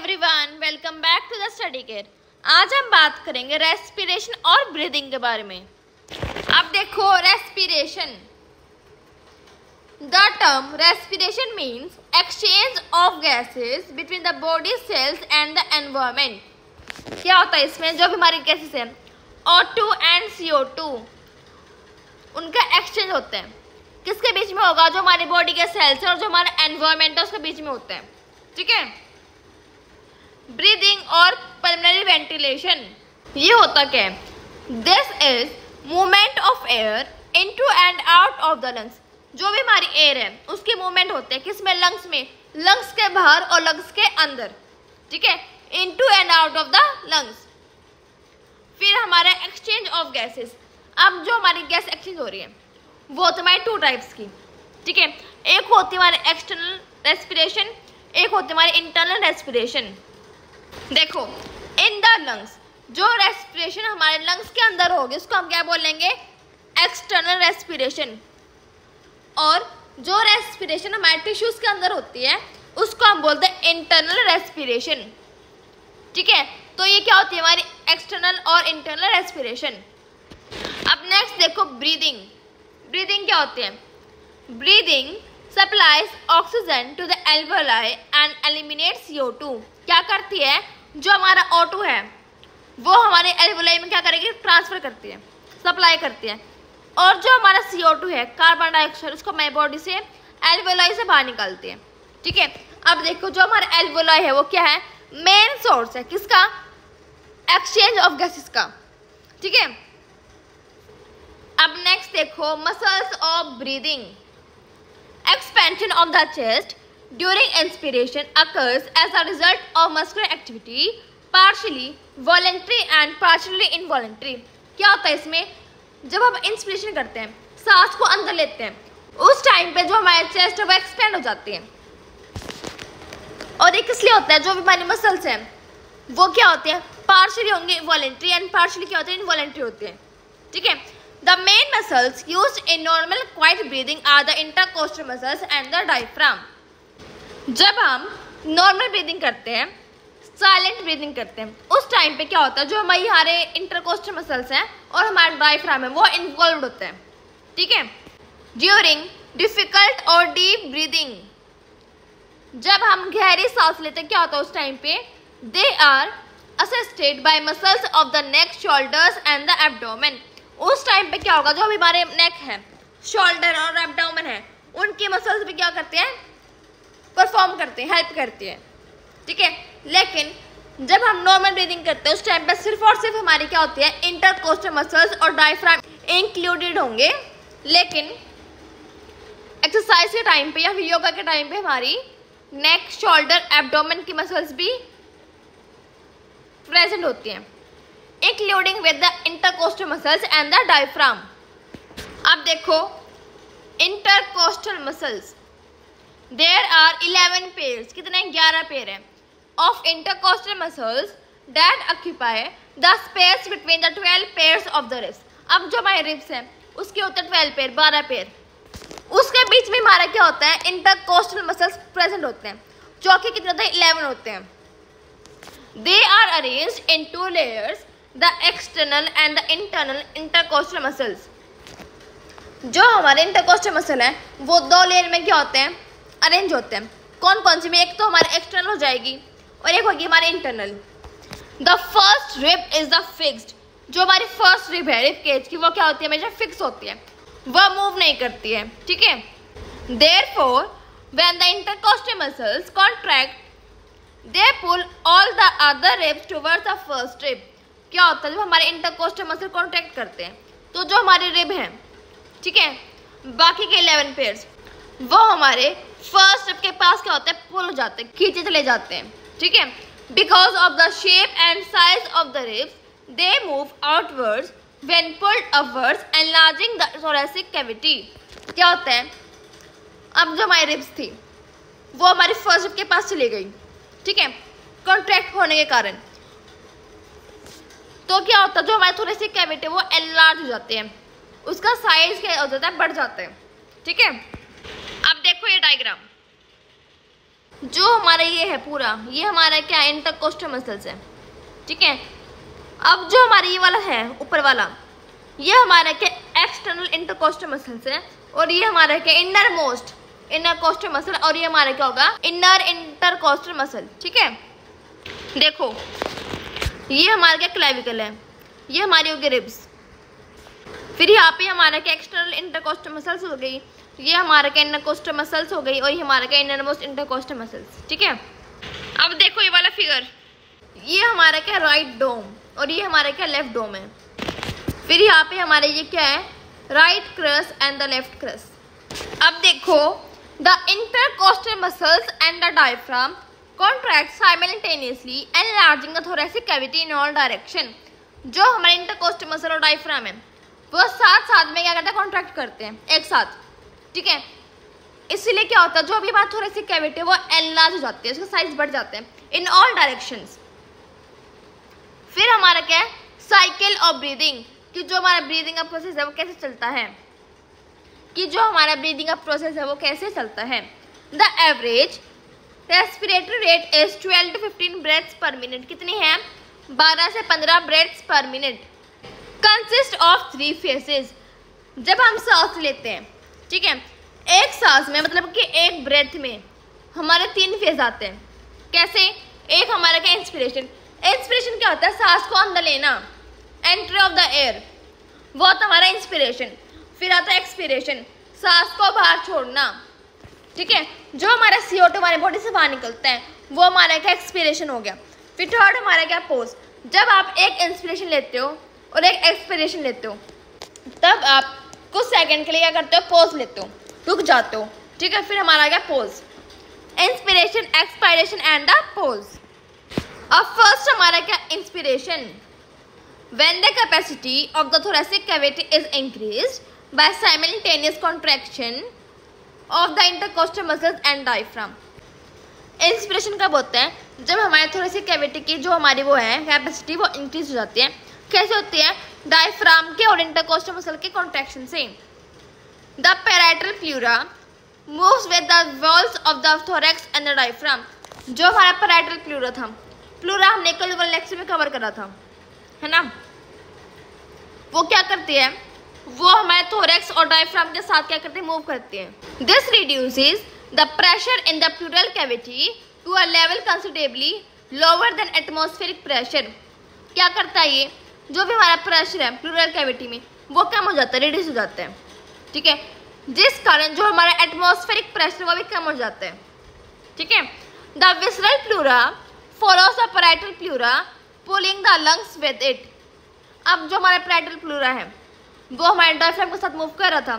Everyone, welcome back to the study care. आज हम बात करेंगे रेस्पिरेशन और ब्रीदिंग के बारे में। अब देखो, respiration, the term respiration means exchange of gases between the body cells and the environment. क्या होता है इसमें? जो भी हमारी गैसेस हैं O2 एंड CO2, उनका एक्सचेंज होता है। किसके बीच में होगा? जो हमारी बॉडी के सेल्स है और जो हमारा एनवायरमेंट है उसके बीच में होता है। ठीक है। ब्रीदिंग और पल्मोनरी वेंटिलेशन, ये होता क्या है? This is movement of air into and out of the lungs. जो भी हमारी एयर है उसके मूवमेंट होते हैं किसमें? लंग्स में। लंग्स के बाहर और लंग्स के अंदर। ठीक है, into and out of the lungs. फिर हमारा एक्सचेंज ऑफ गैसेस। अब जो हमारी गैस एक्सचेंज हो रही है वो होती है हमारी टू टाइप्स की। ठीक है, एक होती है हमारी एक्सटर्नल रेस्पिरेशन, एक होती है हमारी इंटरनल रेस्पिरेशन। देखो, इन द लंग्स, जो रेस्पिरेशन हमारे लंग्स के अंदर होगी उसको हम क्या बोलेंगे? External respiration. और जो रेस्पिरेशन हमारे टिश्यूज के अंदर होती है उसको हम बोलते हैं इंटरनल रेस्पिरेशन। ठीक है, तो ये क्या होती है? हमारी एक्सटर्नल और इंटरनल रेस्पिरेशन। अब नेक्स्ट देखो, ब्रीदिंग। ब्रीदिंग क्या होती है? Breathing supplies oxygen to the alveoli and eliminates CO2। क्या करती है? जो हमारा O2 है वो हमारे एल्वेओलाई में क्या करेगी? ट्रांसफर करती है, सप्लाई करती है। और जो हमारा CO2 है, कार्बन डाइऑक्साइड, उसको हमारी बॉडी से एल्वेओलाई से बाहर निकालती है। ठीक है। अब देखो, जो हमारा एल्वेओलाई है वो क्या है? मेन सोर्स है किसका? एक्सचेंज ऑफ गैसेस का। ठीक है। अब नेक्स्ट देखो, muscles of breathing. Expansion of the chest during inspiration occurs as a result of muscular activity, partially voluntary and partially involuntary। क्या होता है इसमें? जब हम इंस्पिरेशन करते हैं, सांस को अंदर लेते हैं, उस टाइम पे जो हमारे चेस्ट है वो एक्सपेंड हो जाती है। और ये किस लिए होता है? जो भी हमारी मसल्स हैं वो क्या होते हैं? पार्शियली होंगे वॉलेंट्री एंड पार्शियली क्या होते हैं? इनवॉलेंट्री होते हैं। ठीक है। The main muscles used in normal quiet breathing are the intercostal muscles and the diaphragm. जब हम नॉर्मल ब्रीदिंग करते हैं, साइलेंट ब्रीदिंग करते हैं, उस टाइम पे क्या होता है? जो हमारे इंटरकोस्टल मसल्स हैं और हमारा डायफ्राम है वो इन्वॉल्व होते हैं। ठीक है। ड्यूरिंग डिफिकल्ट और डीप ब्रीदिंग, जब हम गहरी सांस लेते हैं क्या होता है उस टाइम पे? They are assisted by muscles of the neck, shoulders and the abdomen. उस टाइम पे क्या होगा? जो हमारे नेक है, शोल्डर और एब्डोमेन है, उनकी मसल्स भी क्या करते हैं? परफॉर्म करते हैं, हेल्प करती है। ठीक है। लेकिन जब हम नॉर्मल ब्रीदिंग करते हैं उस टाइम पे सिर्फ और सिर्फ हमारी क्या होती है? इंटरकोस्टल मसल्स और डायफ्राम इंक्लूडेड होंगे। लेकिन एक्सरसाइज के टाइम पे या फिर योगा के टाइम पे हमारी नेक, शोल्डर, एब्डोमेन की मसल्स भी प्रेजेंट होती हैं, including with the intercostal muscles and the diaphragm. अब देखो, intercostal muscles, there are 11 pairs, कितने? 11 पेयर हैं, of intercostal muscles that occupy the space between the 12 pairs of the ribs. अब जो हमारे रिब्स हैं उसके होते हैं 12 पेयर, 12 पेयर। उसके बीच में हमारा क्या होता है? इंटरकोस्टल मसल्स प्रेजेंट होते हैं, जो कि कितने होते हैं? 11 होते हैं। They are arranged in 2 layers, the external and the internal intercostal muscles. जो हमारे इंटरकोस्टल मसल है वो 2 लेयर में क्या होते हैं? अरेंज होते हैं। कौन कौन सी में? एक तो हमारे एक्सटर्नल हो जाएगी और एक होगी हमारे internal. The first rib is the fixed. जो हमारी फर्स्ट रिब है, रिब केज की, वो क्या होती है? हमेशा फिक्स होती है, वह मूव नहीं करती है। ठीक है। Therefore when the intercostal muscles contract they pull all the other ribs towards the first rib. क्या होता है? जब हमारे इंटरकोस्टल मसल कॉन्ट्रैक्ट करते हैं तो जो हमारी रिब है, ठीक है, बाकी के 11 पेयर्स वो हमारे फर्स्ट रिब के पास क्या होते हैं? पुल हो जाते हैं, खींचे चले जाते हैं। ठीक है। Because of the shape and size of the ribs they move outwards when pulled upwards enlarging the thoracic cavity. क्या होता है? अब जो हमारी रिब्स थी वो हमारी फर्स्ट रिब के पास चली गई, ठीक है, कॉन्ट्रैक्ट होने के कारण। तो क्या होता है? जो हमारी थोरेसिक कैविटी वो एनलार्ज हो जाते हैं, उसका साइज क्या हो जाता है? बढ़ जाता है। ठीक है। अब देखो ये डायग्राम, जो हमारा ये है पूरा, ये हमारा क्या है, इंटरकोस्टल मसल्स है, ठीक है। अब जो हमारा ये वाला है ऊपर वाला, ये हमारा क्या एक्सटर्नल इंटरकोस्टल मसल्स है, और ये हमारा क्या inner most inner coastal muscle, और ये हमारा क्या होगा इनर इंटरकोस्टल मसल, ठीक है। देखो ये हमारा क्या क्लेविकल है, ये हमारी होगी रिब्स, फिर यहाँ पे हमारा क्या एक्सटर्नल इंटरकोस्टल मसल्स हो गई, ये हमारा क्या इनर कोस्टल मसल्स हो गई, और ये हमारा क्या इनर मोस्ट इंटरकोस्टल मसल्स, ठीक है। अब देखो ये वाला फिगर, ये हमारा क्या राइट डोम, और ये हमारा क्या लेफ्ट डोम है। फिर यहाँ पे हमारे ये क्या है right cross and the left cross. अब देखो the intercostal muscles and the diaphragm contract simultaneously enlarging the thoracic cavity in all direction। जो हमारे इंटरकोस्टल मसल और डायफ्राम है वो साथ साथ में क्या करते हैं, कॉन्ट्रैक्ट करते हैं एक साथ, ठीक है। इसीलिए क्या होता है, जो भी हमारा थोरेसिक कैविटी है वो एनलार्ज हो जाती है, उसका साइज बढ़ जाते हैं इन ऑल डायरेक्शंस। फिर हमारा क्या है साइकिल ऑफ ब्रीदिंग, कि जो हमारा ब्रीदिंग का प्रोसेस है वो कैसे चलता है, कि जो हमारा ब्रीदिंग का प्रोसेस है वो कैसे चलता है। The average respiratory rate is 12 to 15 breaths पर मिनट, कितनी है 12 से 15 ब्रेथ्स पर मिनट। कंसिस्ट ऑफ 3 फेजेस, जब हम सांस लेते हैं, ठीक है, एक सांस में मतलब कि एक ब्रेथ में हमारे 3 फेज आते हैं। कैसे, एक हमारा क्या इंस्पिरेशन, इंस्पिरेशन क्या होता है सांस को अंदर लेना, एंट्री ऑफ द एयर, वो होता है हमारा इंस्पिरेशन। फिर आता है एक्सपिरेशन, सांस को बाहर छोड़ना, ठीक है। जो हमारा CO2 हमारे बॉडी से बाहर निकलता है वो हमारा क्या एक्सपिरेशन हो गया। फिर थर्ड हमारा क्या पोज, जब आप एक इंस्पिरेशन लेते हो और एक एक्सपिरेशन लेते हो तब आप कुछ सेकंड के लिए क्या करते हो, पोज लेते हो, रुक जाते हो, ठीक है। फिर हमारा क्या pose, inspiration expiration and the pose. अब फर्स्ट हमारा क्या inspiration, when the capacity of the thoracic cavity is increased by simultaneous contraction of the intercostal muscles and diaphragm. Inspiration कब होता है, जब हमारे थोरेसिक कैविटी की जो हमारी वो है कैपेसिटी वो इंक्रीज हो जाती है। कैसे होती है, डायफ्राम के और इंटरकोस्टल मसल के कॉन्ट्रैक्शन से। The parietal pleura moves with the walls of the thorax and the diaphragm. जो हमारा पैराइटल प्लूरा था, प्लूरा हमने कल वाले लेक्चर में कवर करा था, है ना, वो क्या करती है, वो हमारे थोरैक्स और डायफ्राम के साथ क्या करते हैं, मूव करती है। This reduces the pressure in the pleural cavity to a level considerably lower than atmospheric pressure. क्या करता है ये, जो भी हमारा प्रेशर है प्लूरल कैविटी में वो कम हो जाता है, रिड्यूस हो जाता है, ठीक है, जिस कारण जो हमारा एटमॉस्फेरिक प्रेशर वो भी कम हो जाता है, ठीक है। The visceral pleura follows the parietal pleura pulling the lungs with it. अब जो हमारा पैराइटल प्लूरा है वो हमारे डायफ्राम के साथ मूव कर रहा था,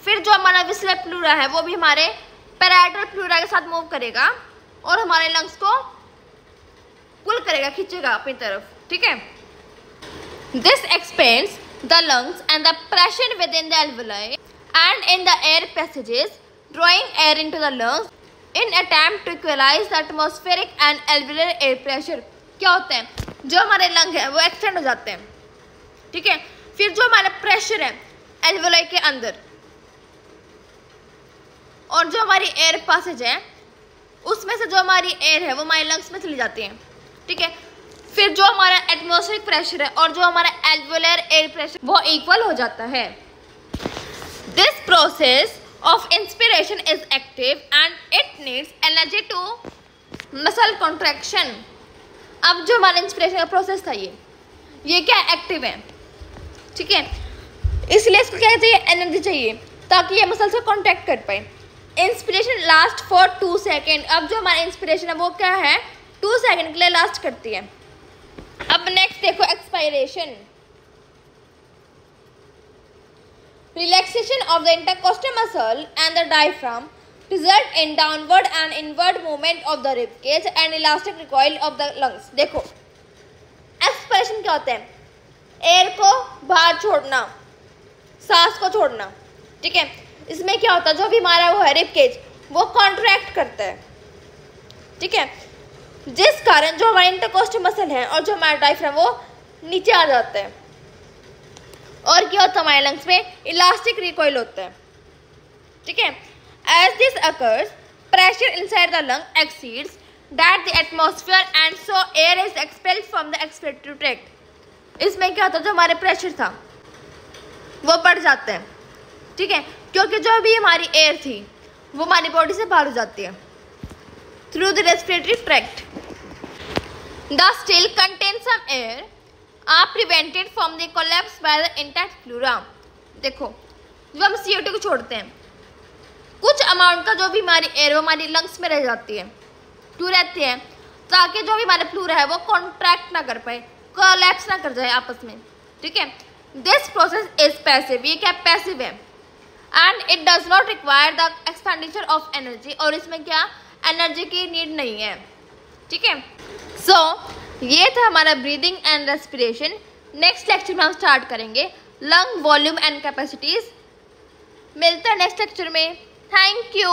फिर जो हमारा विसरल प्लूरा है वो भी हमारे पैराइटल प्लूरा के साथ मूव करेगा और हमारे लंग्स को पुल करेगा, खींचेगा अपनी तरफ, ठीक है। This expands the lungs and the pressure within the alveoli and in the air passages drawing air into the lungs in attempt to equalise the atmospheric and alveolar air pressure. क्या होता है, जो हमारे lung है वो extend हो जाते हैं, ठीक है। फिर जो हमारा प्रेशर है एल्वेलाई के अंदर और जो हमारी एयर पासेज है उसमें से जो हमारी एयर है वो हमारे लंग्स में चली जाती है, ठीक है। फिर जो हमारा एटमॉस्फेरिक प्रेशर है और जो हमारा एल्वेलर एयर प्रेशर वो इक्वल हो जाता है। This process of inspiration is active and it needs energy to muscle contraction. अब जो हमारा इंस्पिरेशन का प्रोसेस था ये क्या एक्टिव है, ठीक है, इसलिए इसको क्या चाहिए, एनर्जी चाहिए ताकि ये मसल्स को कॉन्ट्रैक्ट कर पाए। Inspiration last for 2 second. अब जो हमारा इंस्पिरेशन है वो क्या है, 2 सेकेंड के लिए लास्ट करती है। अब नेक्स्ट देखो expiration, relaxation of the intercostal muscle and the diaphragm result in downward and inward movement of the rib cage and elastic recoil of the lungs. देखो एक्सपायरेशन क्या होता है, एयर को बाहर छोड़ना, सांस को छोड़ना, ठीक है। इसमें क्या होता है, जो भी हमारा वो है रिब केज वो कॉन्ट्रैक्ट करता है, ठीक है, जिस कारण जो हमारा इंटरकोस्टल मसल है और जो हमारा डायफ्राम वो नीचे आ जाता है। और क्या होता है, हमारे लंग्स में इलास्टिक रिकॉइल होता है, ठीक है। As this occurs pressure inside the lung exceeds that the atmosphere and so air is expelled from the expiratory tract. इसमें क्या होता है, जो हमारे प्रेशर था वो बढ़ जाता है, ठीक है, क्योंकि जो भी हमारी एयर थी वो हमारी बॉडी से बाहर हो जाती है through the respiratory tract. The still contain some air are prevented from the collapse by the intact pleura. देखो जब हम CO2 को छोड़ते हैं, कुछ अमाउंट का जो भी हमारी एयर वो हमारी लंग्स में रह जाती है, क्यों रहती है, ताकि जो भी हमारे प्लूरा है वो कॉन्ट्रैक्ट ना कर पाए, कोलैप्स ना कर जाए आपस में, ठीक है. दिस प्रोसेस इज पैसिव, ये क्या पैसिव है, and it does not require the expenditure of energy, और इसमें क्या एनर्जी की नीड नहीं है, ठीक है. सो ये था हमारा breathing and respiration. Next lecture में हम स्टार्ट करेंगे लंग वॉल्यूम एंड कैपेसिटीज. मिलते हैं नेक्स्ट लेक्चर में. Thank you.